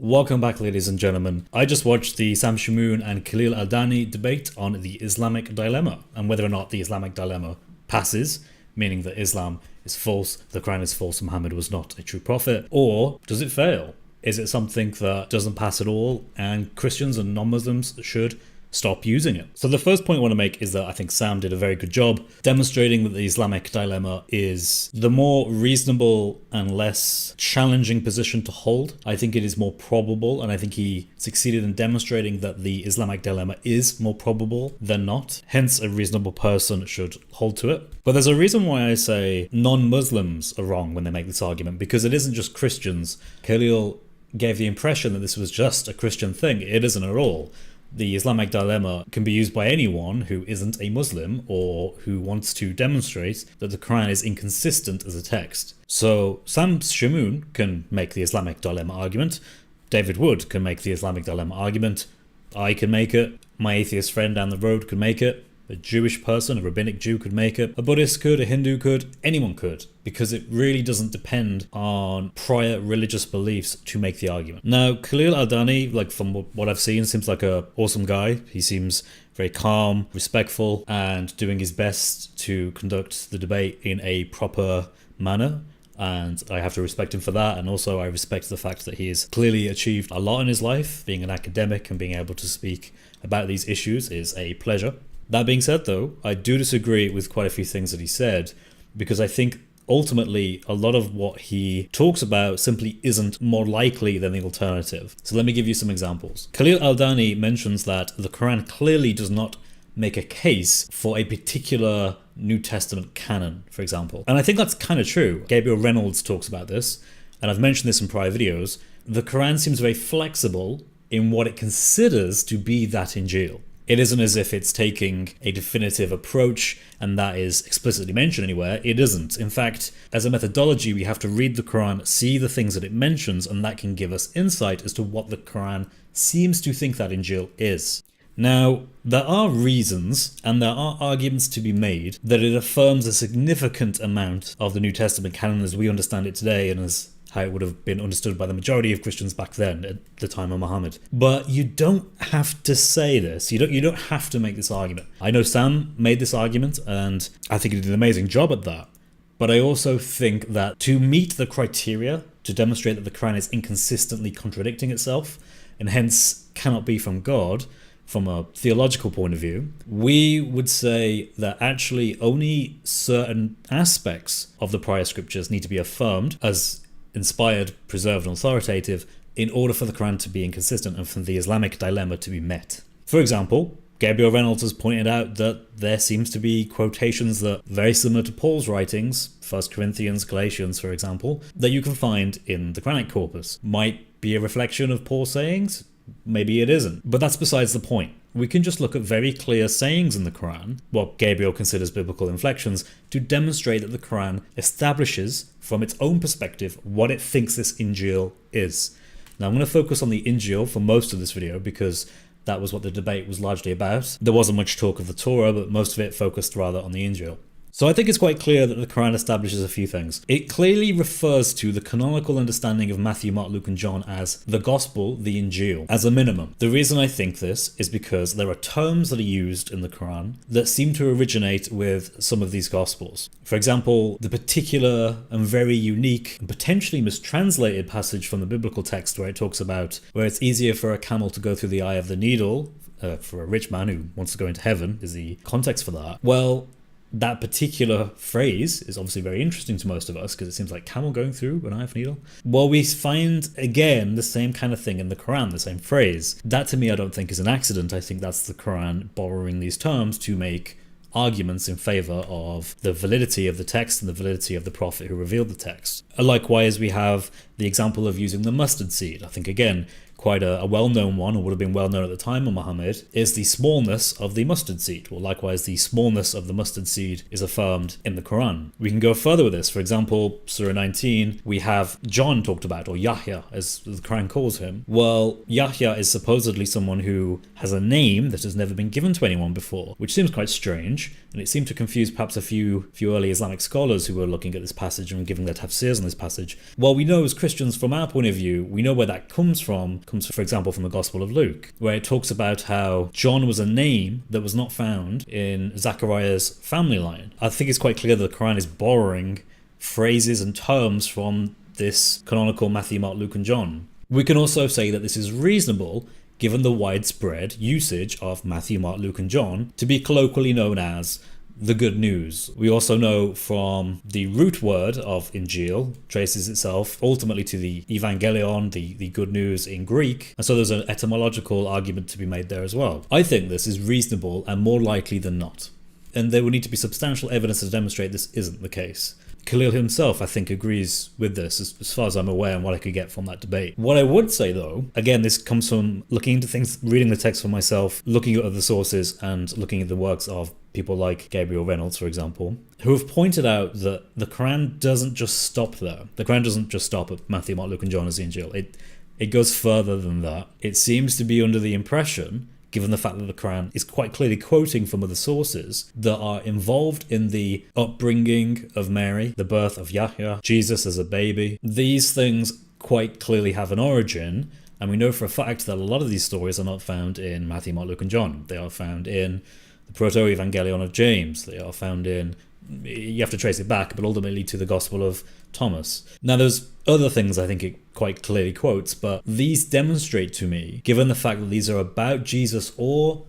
Welcome back, ladies and gentlemen. I just watched the Sam Shamoon and Khalil Andani debate on the Islamic dilemma and whether or not the Islamic dilemma passes, meaning that Islam is false, the Quran is false, Muhammad was not a true prophet, or does it fail? Is it something that doesn't pass at all and Christians and non-Muslims should stop using it? So the first point I want to make is that I think Sam did a very good job demonstrating that the Islamic dilemma is the more reasonable and less challenging position to hold. I think it is more probable, and I think he succeeded in demonstrating that the Islamic dilemma is more probable than not. Hence, a reasonable person should hold to it. But there's a reason why I say non-Muslims are wrong when they make this argument, because it isn't just Christians. Khalil gave the impression that this was just a Christian thing. It isn't at all. The Islamic dilemma can be used by anyone who isn't a Muslim or who wants to demonstrate that the Quran is inconsistent as a text. So Sam Shamoon can make the Islamic dilemma argument, David Wood can make the Islamic dilemma argument, I can make it, my atheist friend down the road could make it, a Jewish person, a rabbinic Jew could make it, a Buddhist could, a Hindu could, anyone could, because it really doesn't depend on prior religious beliefs to make the argument. Now, Khalil Andani, like from what I've seen, seems like an awesome guy. He seems very calm, respectful, and doing his best to conduct the debate in a proper manner. And I have to respect him for that. And also I respect the fact that he has clearly achieved a lot in his life. Being an academic and being able to speak about these issues is a pleasure. That being said, though, I do disagree with quite a few things that he said, because I think ultimately a lot of what he talks about simply isn't more likely than the alternative. So let me give you some examples. Khalil Andani mentions that the Quran clearly does not make a case for a particular New Testament canon, for example. And I think that's kind of true. Gabriel Reynolds talks about this, and I've mentioned this in prior videos. The Quran seems very flexible in what it considers to be that Injil. It isn't as if it's taking a definitive approach and that is explicitly mentioned anywhere. It isn't. In fact, as a methodology, we have to read the Quran, see the things that it mentions, and that can give us insight as to what the Quran seems to think that Injil is. Now, there are reasons and there are arguments to be made that it affirms a significant amount of the New Testament canon as we understand it today and as how it would have been understood by the majority of Christians back then at the time of Muhammad. But you don't have to say this. You don't have to make this argument. I know Sam made this argument and I think he did an amazing job at that. But I also think that to meet the criteria to demonstrate that the Quran is inconsistently contradicting itself and hence cannot be from God, from a theological point of view, we would say that actually only certain aspects of the prior scriptures need to be affirmed as inspired, preserved, and authoritative in order for the Quran to be inconsistent and for the Islamic dilemma to be met. For example, Gabriel Reynolds has pointed out that there seems to be quotations that are very similar to Paul's writings, 1 Corinthians, Galatians, for example, that you can find in the Quranic corpus. Might be a reflection of Paul's sayings, maybe it isn't. But that's besides the point. We can just look at very clear sayings in the Quran, what Gabriel considers biblical inflections, to demonstrate that the Quran establishes from its own perspective what it thinks this Injil is. Now I'm going to focus on the Injil for most of this video because that was what the debate was largely about. There wasn't much talk of the Torah, but most of it focused rather on the Injil. So I think it's quite clear that the Quran establishes a few things. It clearly refers to the canonical understanding of Matthew, Mark, Luke, and John as the Gospel, the Injil, as a minimum. The reason I think this is because there are terms that are used in the Quran that seem to originate with some of these Gospels. For example, the particular and very unique and potentially mistranslated passage from the biblical text where it talks about where it's easier for a camel to go through the eye of the needle, for a rich man who wants to go into heaven is the context for that. Well, that particular phrase is obviously very interesting to most of us because it seems like camel going through an eye of needle. Well, we find again the same kind of thing in the Quran, the same phrase. That to me I don't think is an accident. I think that's the Quran borrowing these terms to make arguments in favor of the validity of the text and the validity of the prophet who revealed the text. Likewise, we have the example of using the mustard seed. I think again, quite a well-known one, or would have been well-known at the time of Muhammad, is the smallness of the mustard seed. Well, likewise, the smallness of the mustard seed is affirmed in the Quran. We can go further with this. For example, Surah 19, we have John talked about, or Yahya, as the Quran calls him. Well, Yahya is supposedly someone who has a name that has never been given to anyone before, which seems quite strange, and it seemed to confuse perhaps a few early Islamic scholars who were looking at this passage and giving their tafsirs on this passage. Well, we know as Christians Christians, from our point of view, we know where that comes from. It comes, for example, from the Gospel of Luke, where it talks about how John was a name that was not found in Zechariah's family line. I think it's quite clear that the Quran is borrowing phrases and terms from this canonical Matthew, Mark, Luke, and John. We can also say that this is reasonable given the widespread usage of Matthew, Mark, Luke, and John to be colloquially known as the good news. We also know from the root word of Injil traces itself ultimately to the Evangelion, the good news in Greek, and so there's an etymological argument to be made there as well. I think this is reasonable and more likely than not, and there would need to be substantial evidence to demonstrate this isn't the case. Khalil himself, I think, agrees with this as far as I'm aware and what I could get from that debate. What I would say, though, again, this comes from looking into things, reading the text for myself, looking at other sources and looking at the works of people like Gabriel Reynolds, for example, who have pointed out that the Quran doesn't just stop there. The Quran doesn't just stop at Matthew, Mark, Luke, and John as the Injil. It goes further than that. It seems to be under the impression, given the fact that the Quran is quite clearly quoting from other sources that are involved in the upbringing of Mary, the birth of Yahya, Jesus as a baby. These things quite clearly have an origin, and we know for a fact that a lot of these stories are not found in Matthew, Mark, Luke, and John. They are found in the Proto-Evangelion of James. They are found in, you have to trace it back, but ultimately to the Gospel of Thomas. Now, there's other things I think it quite clearly quotes, but these demonstrate to me, given the fact that these are about Jesus or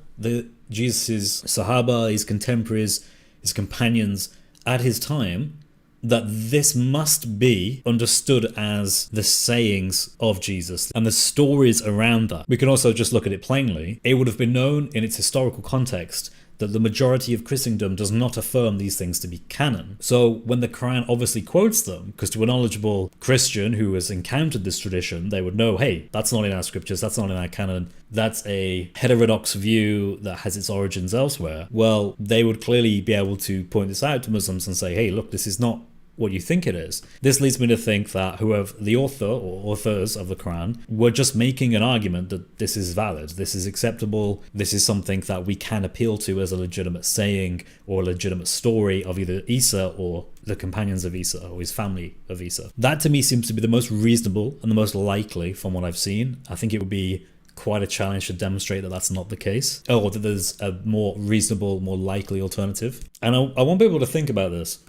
Jesus' Sahaba, his contemporaries, his companions at his time, that this must be understood as the sayings of Jesus and the stories around that. We can also just look at it plainly. It would have been known in its historical context that the majority of Christendom does not affirm these things to be canon. So when the Quran obviously quotes them, because to a knowledgeable Christian who has encountered this tradition, they would know, hey, that's not in our scriptures, that's not in our canon, that's a heterodox view that has its origins elsewhere. Well, they would clearly be able to point this out to Muslims and say, hey, look, this is not what you think it is. This leads me to think that whoever the author or authors of the Quran were just making an argument that this is valid, this is acceptable, this is something that we can appeal to as a legitimate saying or a legitimate story of either Isa or the companions of Isa or his family of Isa. That to me seems to be the most reasonable and the most likely from what I've seen. I think it would be quite a challenge to demonstrate that that's not the case, or that there's a more reasonable, more likely alternative. And I want people to think about this.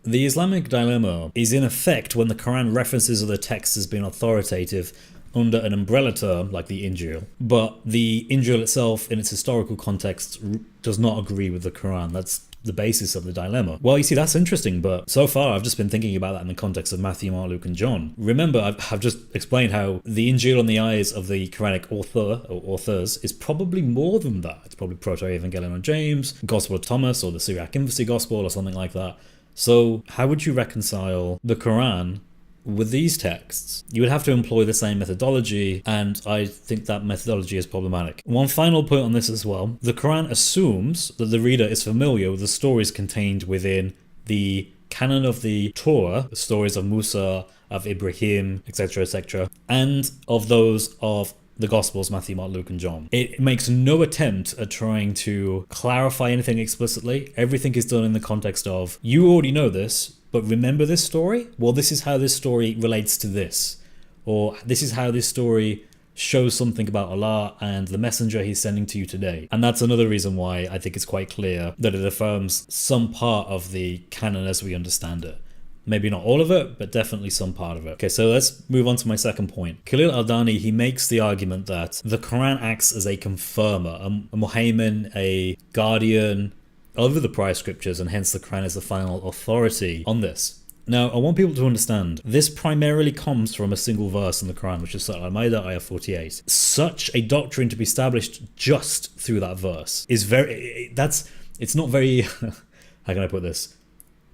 The Islamic dilemma is in effect when the Quran references other texts as being authoritative under an umbrella term like the Injil, but the Injil itself in its historical context does not agree with the Quran. That's the basis of the dilemma. Well, you see, that's interesting, but so far I've just been thinking about that in the context of Matthew, Mark, Luke, and John. Remember, I've just explained how the Injil in the eyes of the Quranic author or authors is probably more than that. It's probably Proto-Evangelion of James, Gospel of Thomas, or the Syriac Infancy Gospel, or something like that. So how would you reconcile the Quran with these texts? You would have to employ the same methodology, and I think that methodology is problematic. One final point on this as well. The Quran assumes that the reader is familiar with the stories contained within the canon of the Torah, the stories of Musa, of Ibrahim, etc., and of those of the Gospels, Matthew, Mark, Luke, and John. It makes no attempt at trying to clarify anything explicitly. Everything is done in the context of, you already know this, but remember this story? Well, this is how this story relates to this. Or this is how this story shows something about Allah and the messenger he's sending to you today. And that's another reason why I think it's quite clear that it affirms some part of the canon as we understand it. Maybe not all of it, but definitely some part of it. Okay, so let's move on to my second point. Khalil Aldani, he makes the argument that the Quran acts as a confirmer, a muhaymin, a guardian over the prior scriptures, and hence the Quran is the final authority on this. Now, I want people to understand, this primarily comes from a single verse in the Quran, which is Surah Al-Ma'idah, ayah 48. Such a doctrine to be established just through that verse is it's not very, how can I put this?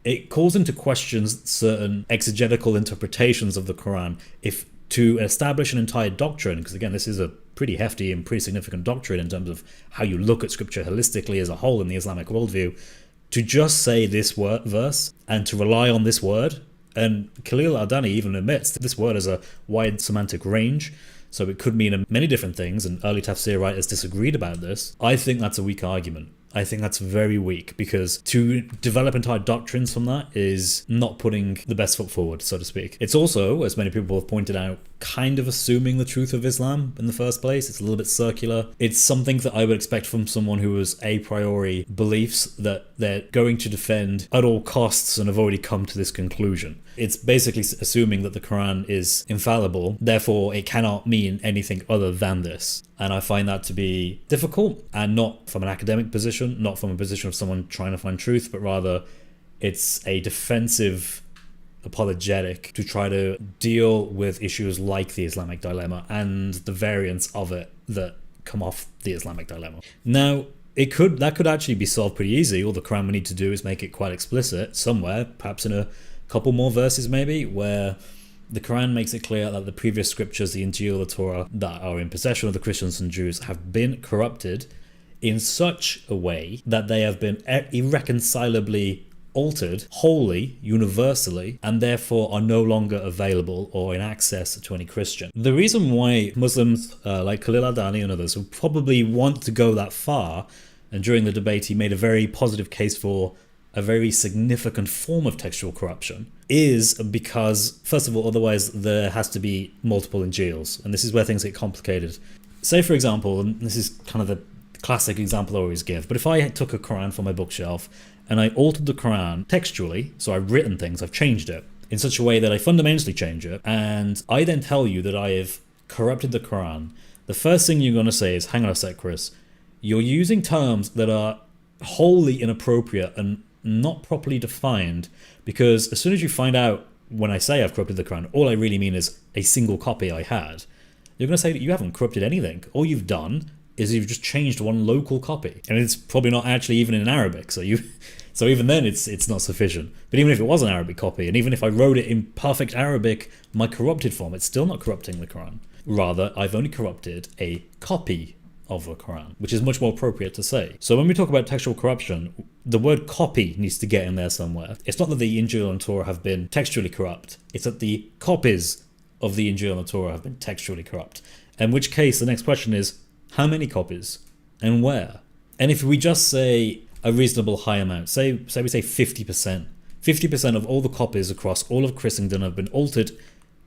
It calls into question certain exegetical interpretations of the Quran. If to establish an entire doctrine, because again, this is a pretty hefty and pretty significant doctrine in terms of how you look at scripture holistically as a whole in the Islamic worldview, to just say this verse and to rely on this word, and Khalil Aldani even admits that this word has a wide semantic range, so it could mean many different things, and early tafsir writers disagreed about this. I think that's a weak argument. I think that's very weak, because to develop entire doctrines from that is not putting the best foot forward, so to speak. It's also, as many people have pointed out, kind of assuming the truth of Islam in the first place. It's a little bit circular. It's something that I would expect from someone who has a priori beliefs that they're going to defend at all costs and have already come to this conclusion. It's basically assuming that the Quran is infallible, therefore it cannot mean anything other than this. And I find that to be difficult, and not from an academic position, not from a position of someone trying to find truth, but rather it's a defensive apologetic to try to deal with issues like the Islamic dilemma and the variants of it that come off the Islamic dilemma. Now, that could actually be solved pretty easy. All the Quran we need to do is make it quite explicit somewhere, perhaps in a couple more verses maybe, where the Quran makes it clear that the previous scriptures, the Injil, the Torah, that are in possession of the Christians and Jews have been corrupted in such a way that they have been irreconcilably altered wholly, universally, and therefore are no longer available or in access to any Christian. The reason why Muslims like Khalil Andani and others would probably want to go that far, and during the debate he made a very positive case for a very significant form of textual corruption, is because, first of all, otherwise there has to be multiple Injils, and this is where things get complicated. Say, for example, and this is kind of the classic example I always give, but if I took a Quran from my bookshelf and I altered the Quran textually, so I've written things, I've changed it in such a way that I fundamentally change it, and I then tell you that I have corrupted the Quran, the first thing you're going to say is, hang on a sec, Chris, you're using terms that are wholly inappropriate and not properly defined, because as soon as you find out when I say I've corrupted the Quran, all I really mean is a single copy I had, you're going to say that you haven't corrupted anything. All you've done is you've just changed one local copy, and it's probably not actually even in Arabic, so even then it's not sufficient. But even if it was an Arabic copy, and even if I wrote it in perfect Arabic, my corrupted form, it's still not corrupting the Quran. Rather, I've only corrupted a copy of the Quran, which is much more appropriate to say. So when we talk about textual corruption, the word copy needs to get in there somewhere. It's not that the Injil and Torah have been textually corrupt, it's that the copies of the Injil and Torah have been textually corrupt. In which case, the next question is, how many copies and where? And if we just say a reasonable high amount, say we say 50%, 50% of all the copies across all of Christendom have been altered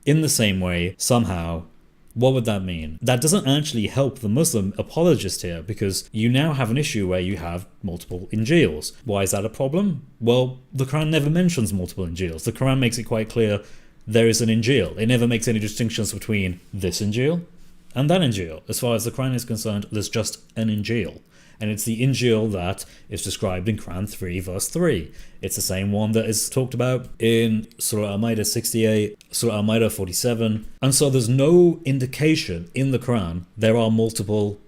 in the same way somehow, what would that mean? That doesn't actually help the Muslim apologist here, because you now have an issue where you have multiple Injils. Why is that a problem? Well, the Quran never mentions multiple Injils. The Quran makes it quite clear there is an Injil. It never makes any distinctions between this Injil and that Injil. As far as the Quran is concerned, there's just an Injil. And it's the Injil that is described in Quran 3 verse 3. It's the same one that is talked about in Surah Al-Ma'idah 68, Surah Al-Ma'idah 47. And so there's no indication in the Quran there are multiple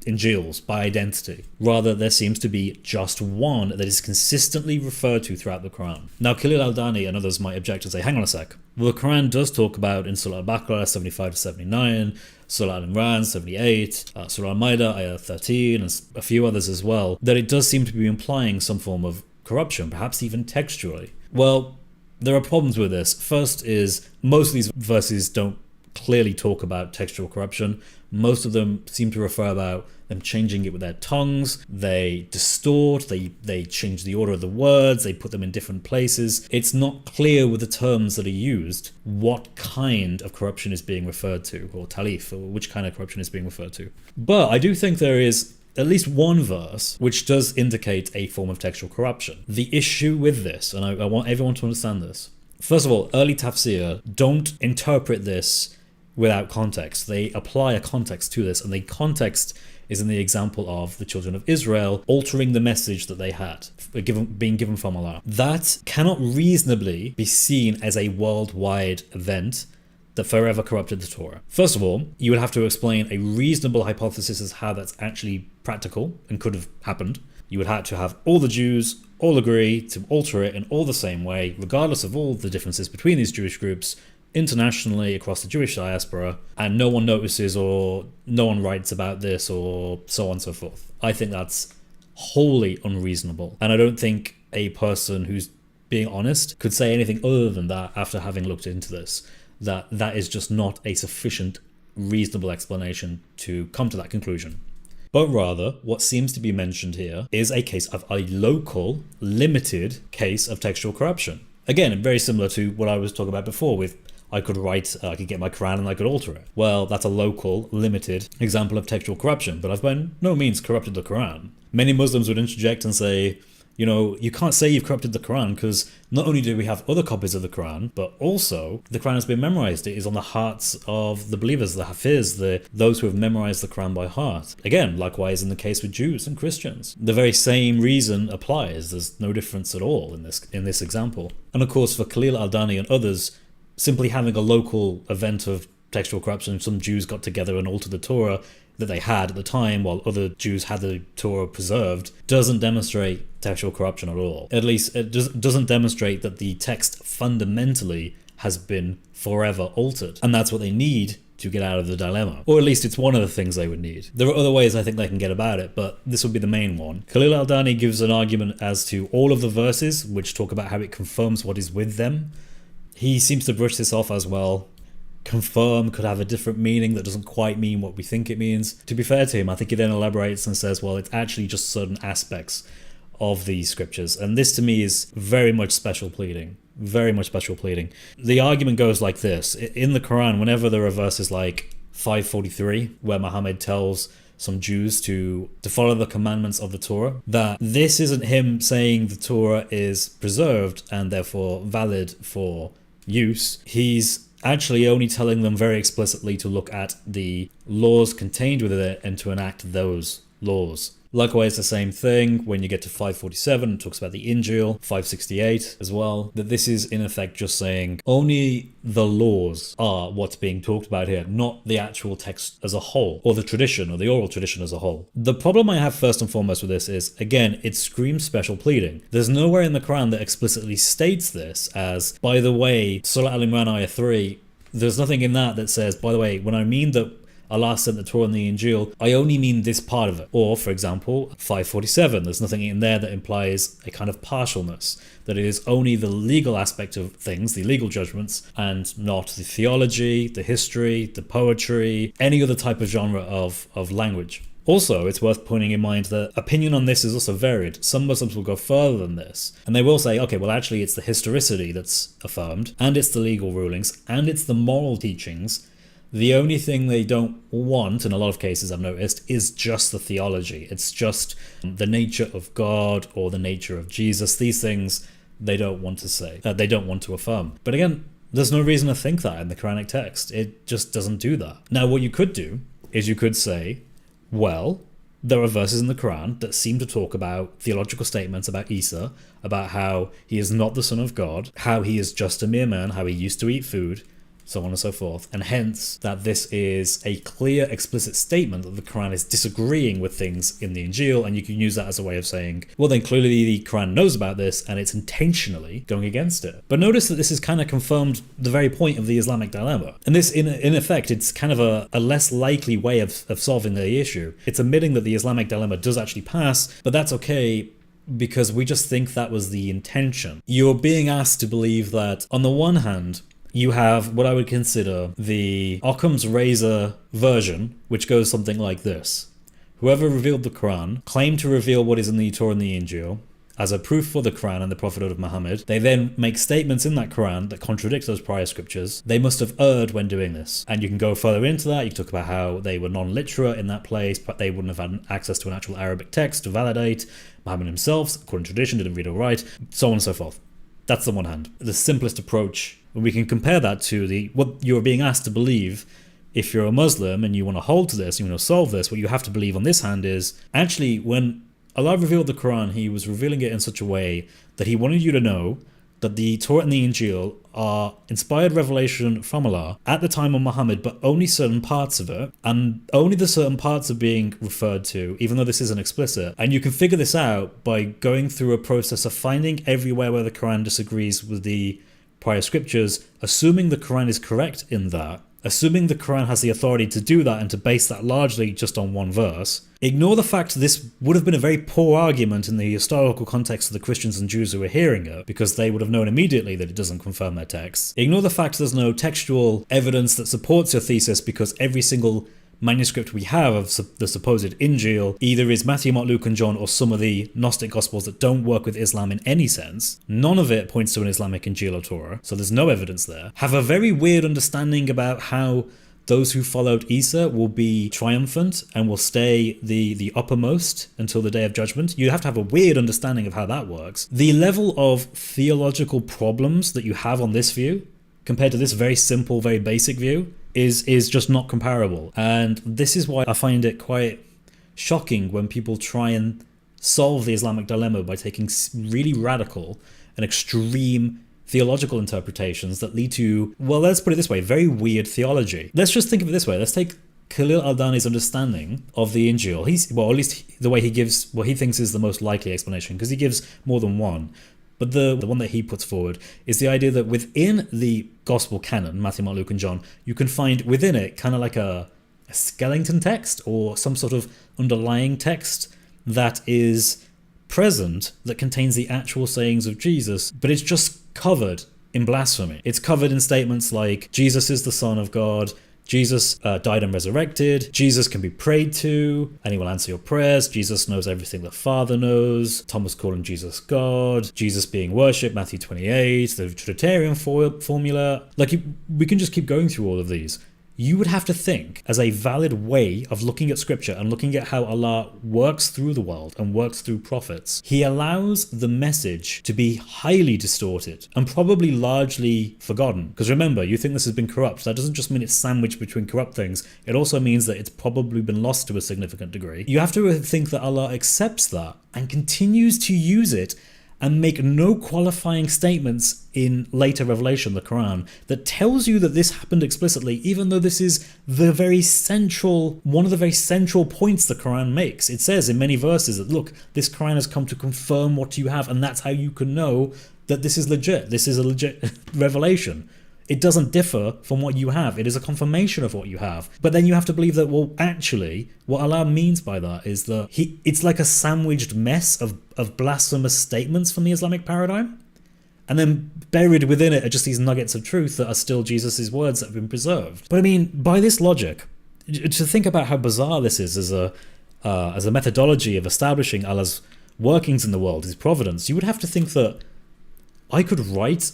Injils by identity. Rather, there seems to be just one that is consistently referred to throughout the Quran. Now, Khalil Aldani and others might object and say, hang on a sec. Well, the Quran does talk about in Surah Al-Baqarah 75 to 79, Surah Al-Imran 78, Surah Al-Ma'idah ayah 13, and a few others as well, that it does seem to be implying some form of corruption, perhaps even textually. Well, there are problems with this. First is, most of these verses don't clearly talk about textual corruption. Most of them seem to refer about them changing it with their tongues. They distort, they change the order of the words, they put them in different places. It's not clear with the terms that are used what kind of corruption is being referred to, or talif, or which kind of corruption is being referred to. But I do think there is at least one verse which does indicate a form of textual corruption. The issue with this, and I want everyone to understand this, first of all, early tafsir don't interpret this without context. They apply a context to this, and the context is in the example of the children of Israel altering the message that they had, being given from Allah. That cannot reasonably be seen as a worldwide event that forever corrupted the Torah. First of all, you would have to explain a reasonable hypothesis as how that's actually practical and could have happened. You would have to have all the Jews all agree to alter it in all the same way, regardless of all the differences between these Jewish groups, internationally across the Jewish diaspora, and no one notices or no one writes about this or so on and so forth. I think that's wholly unreasonable, and I don't think a person who's being honest could say anything other than that after having looked into this, that is just not a sufficient reasonable explanation to come to that conclusion. But rather, what seems to be mentioned here is a case of a local, limited case of textual corruption. Again, very similar to what I was talking about before with I could get my Quran and I could alter it. Well, that's a local, limited example of textual corruption, but I've by no means corrupted the Quran. Many Muslims would interject and say, you can't say you've corrupted the Quran because not only do we have other copies of the Quran, but also the Quran has been memorized. It is on the hearts of the believers, the Hafiz, those who have memorized the Quran by heart. Again, likewise in the case with Jews and Christians. The very same reason applies. There's no difference at all in this example. And of course, for Khalil Aldani and others, simply having a local event of textual corruption, some Jews got together and altered the Torah that they had at the time while other Jews had the Torah preserved, doesn't demonstrate textual corruption at all. At least it doesn't demonstrate that the text fundamentally has been forever altered. And that's what they need to get out of the dilemma. Or at least it's one of the things they would need. There are other ways I think they can get about it, but this would be the main one. Khalil Aldani gives an argument as to all of the verses which talk about how it confirms what is with them. He seems to brush this off as, well, confirm could have a different meaning that doesn't quite mean what we think it means. To be fair to him, I think he then elaborates and says, well, it's actually just certain aspects of these scriptures. And this to me is very much special pleading. Very much special pleading. The argument goes like this. In the Quran, whenever there are verses like 543, where Muhammad tells some Jews to follow the commandments of the Torah, that this isn't him saying the Torah is preserved and therefore valid for use. He's actually only telling them very explicitly to look at the laws contained within it and to enact those laws. Likewise, the same thing when you get to 547, it talks about the Injil, 568 as well, that this is in effect just saying only the laws are what's being talked about here, not the actual text as a whole, or the tradition, or the oral tradition as a whole. The problem I have first and foremost with this is, again, it screams special pleading. There's nowhere in the Quran that explicitly states this as, by the way, Surah Al-Imran ayah 3, there's nothing in that says, by the way, when I mean that Allah sent the Torah and the Injil, I only mean this part of it. Or, for example, 547, there's nothing in there that implies a kind of partialness, that it is only the legal aspect of things, the legal judgments, and not the theology, the history, the poetry, any other type of genre of language. Also, it's worth pointing in mind that opinion on this is also varied. Some Muslims will go further than this, and they will say, okay, well actually it's the historicity that's affirmed, and it's the legal rulings, and it's the moral teachings. The only thing they don't want, in a lot of cases I've noticed, is just the theology. It's just the nature of God or the nature of Jesus. These things they don't want to say. They don't want to affirm. But again, there's no reason to think that in the Quranic text. It just doesn't do that. Now, what you could do is you could say, well, there are verses in the Quran that seem to talk about theological statements about Isa, about how he is not the Son of God, how he is just a mere man, how he used to eat food, so on and so forth, and hence that this is a clear, explicit statement that the Quran is disagreeing with things in the Injil, and you can use that as a way of saying, well then clearly the Quran knows about this and it's intentionally going against it. But notice that this is kind of confirmed the very point of the Islamic dilemma. And this, in effect, it's kind of a less likely way of solving the issue. It's admitting that the Islamic dilemma does actually pass, but that's okay because we just think that was the intention. You're being asked to believe that, on the one hand, you have what I would consider the Occam's razor version, which goes something like this. Whoever revealed the Quran claimed to reveal what is in the Torah and the Injil as a proof for the Quran and the prophethood of Muhammad. They then make statements in that Quran that contradict those prior scriptures. They must have erred when doing this. And you can go further into that. You can talk about how they were non-literate in that place, but they wouldn't have had access to an actual Arabic text to validate. Muhammad himself, according to tradition, didn't read or write, so on and so forth. That's the one hand. The simplest approach. We can compare that to what you're being asked to believe. If you're a Muslim and you want to hold to this, you want to solve this, what you have to believe on this hand is, actually, when Allah revealed the Quran, he was revealing it in such a way that he wanted you to know that the Torah and the Injil are inspired revelation from Allah at the time of Muhammad, but only certain parts of it, and only the certain parts are being referred to, even though this isn't explicit. And you can figure this out by going through a process of finding everywhere where the Quran disagrees with the prior scriptures, assuming the Quran is correct in that, assuming the Quran has the authority to do that and to base that largely just on one verse. Ignore the fact this would have been a very poor argument in the historical context of the Christians and Jews who were hearing it, because they would have known immediately that it doesn't confirm their texts. Ignore the fact there's no textual evidence that supports your thesis, because every single manuscript we have of the supposed Injil either is Matthew, Mark, Luke, and John, or some of the Gnostic Gospels that don't work with Islam in any sense. None of it points to an Islamic Injil or Torah, so there's no evidence there. Have a very weird understanding about how those who followed Isa will be triumphant and will stay the uppermost until the day of judgment. You have to have a weird understanding of how that works. The level of theological problems that you have on this view compared to this very simple, very basic view is just not comparable. And this is why I find it quite shocking when people try and solve the Islamic dilemma by taking really radical and extreme theological interpretations that lead to, well, let's put it this way, very weird theology. Let's just think of it this way. Let's take Khalil Aldani's understanding of the Injil. At least the way he gives what he thinks is the most likely explanation, because he gives more than one. But the one that he puts forward is the idea that within the gospel canon, Matthew, Mark, Luke, and John, you can find within it kind of like a skeleton text or some sort of underlying text that is present, that contains the actual sayings of Jesus, but it's just covered in blasphemy. It's covered in statements like Jesus is the Son of God, Jesus died and resurrected, Jesus can be prayed to and he will answer your prayers, Jesus knows everything the Father knows, Thomas calling Jesus God, Jesus being worshipped, Matthew 28, the Trinitarian formula. We can just keep going through all of these. You would have to think, as a valid way of looking at scripture and looking at how Allah works through the world and works through prophets, he allows the message to be highly distorted and probably largely forgotten. Because remember, you think this has been corrupt. That doesn't just mean it's sandwiched between corrupt things. It also means that it's probably been lost to a significant degree. You have to think that Allah accepts that and continues to use it and make no qualifying statements in later revelation, the Quran, that tells you that this happened explicitly, even though this is one of the very central points the Quran makes. It says in many verses that, look, this Quran has come to confirm what you have, and that's how you can know that this is legit. This is a legit revelation. It doesn't differ from what you have. It is a confirmation of what you have. But then you have to believe that, well, actually, what Allah means by that is that it's like a sandwiched mess of blasphemous statements from the Islamic paradigm. And then buried within it are just these nuggets of truth that are still Jesus' words that have been preserved. But I mean, by this logic, to think about how bizarre this is as a methodology of establishing Allah's workings in the world, his providence, you would have to think that I could write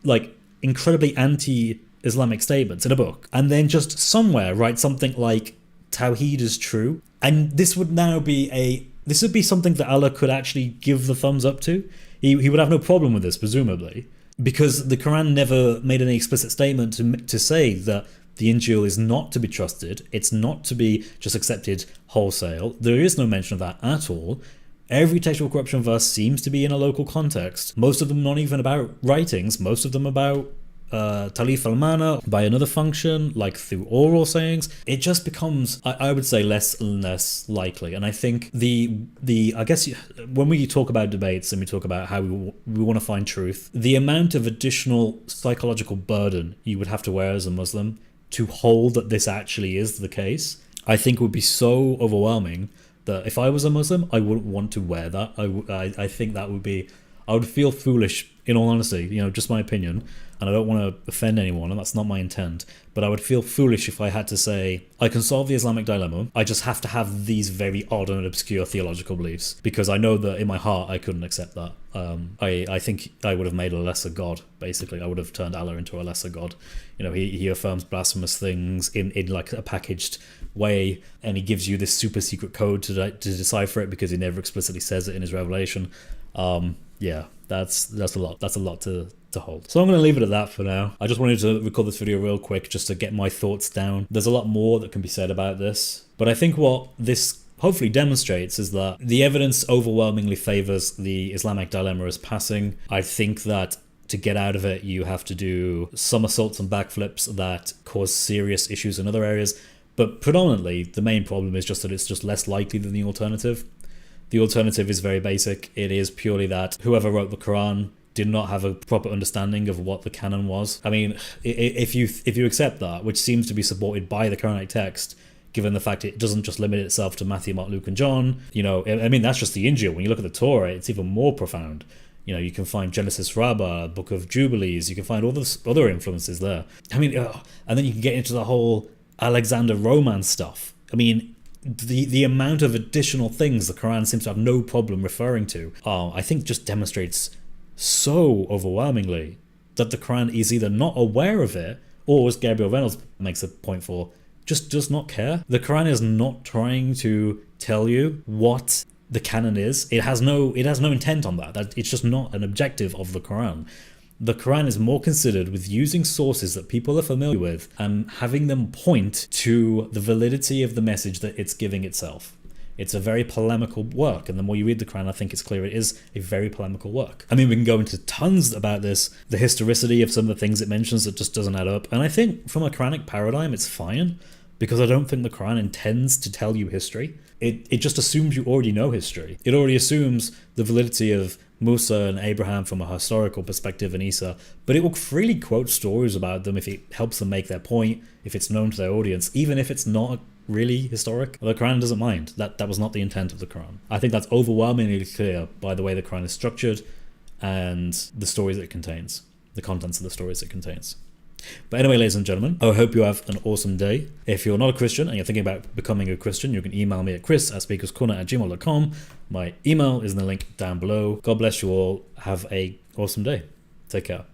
incredibly anti-Islamic statements in a book and then just somewhere write something like Tawheed is true, and this would be something that Allah could actually give the thumbs up to. He would have no problem with this, presumably, because the Quran never made any explicit statement to say that the Injil is not to be trusted. It's not to be just accepted wholesale. There is no mention of that at all. Every textual corruption verse seems to be in a local context. Most of them not even about writings. Most of them about talif al-mana by another function, like through oral sayings. It just becomes, I would say, less and less likely. And I think I guess when we talk about debates and we talk about how we want to find truth, the amount of additional psychological burden you would have to wear as a Muslim to hold that this actually is the case, I think would be so overwhelming that if I was a Muslim, I wouldn't want to wear that. I think that would be, I would feel foolish, in all honesty, just my opinion, and I don't want to offend anyone, and that's not my intent, but I would feel foolish if I had to say, I can solve the Islamic dilemma, I just have to have these very odd and obscure theological beliefs, because I know that in my heart I couldn't accept that. I think I would have made a lesser God, basically. I would have turned Allah into a lesser God. He affirms blasphemous things in like a packaged way, and he gives you this super secret code to decipher it because he never explicitly says it in his revelation. That's a lot to hold. So I'm going to leave it at that for now. I just wanted to record this video real quick just to get my thoughts down. There's a lot more that can be said about this, but I think what this hopefully demonstrates is that the evidence overwhelmingly favors the Islamic dilemma as passing. I think that to get out of it, you have to do somersaults and backflips that cause serious issues in other areas. But predominantly, the main problem is just that it's just less likely than the alternative. The alternative is very basic. It is purely that whoever wrote the Quran did not have a proper understanding of what the canon was. I mean, if you accept that, which seems to be supported by the Quranic text, given the fact it doesn't just limit itself to Matthew, Mark, Luke, and John, I mean, that's just the Injil. When you look at the Torah, it's even more profound. You can find Genesis Rabbah, Book of Jubilees, you can find all this other influences there. I mean, and then you can get into the whole Alexander romance stuff, I mean, the amount of additional things the Quran seems to have no problem referring to, I think just demonstrates so overwhelmingly that the Quran is either not aware of it, or, as Gabriel Reynolds makes a point for, just does not care. The Quran is not trying to tell you what the canon is. It has no intent on that. It's just not an objective of the Quran. The Quran is more considered with using sources that people are familiar with and having them point to the validity of the message that it's giving itself. It's a very polemical work, and the more you read the Quran, I think it's clear it is a very polemical work. I mean, we can go into tons about this, the historicity of some of the things it mentions that just doesn't add up, and I think from a Quranic paradigm it's fine, because I don't think the Quran intends to tell you history. It just assumes you already know history. It already assumes the validity of Musa and Abraham from a historical perspective and Isa, but it will freely quote stories about them if it helps them make their point, if it's known to their audience, even if it's not really historic. The Quran doesn't mind. That was not the intent of the Quran. I think that's overwhelmingly clear by the way the Quran is structured and the stories it contains, the contents of the stories it contains. But anyway, ladies and gentlemen, I hope you have an awesome day. If you're not a Christian and you're thinking about becoming a Christian, you can email me at chris@speakerscorner@gmail.com. My email is in the link down below. God bless you all. Have a awesome day. Take care.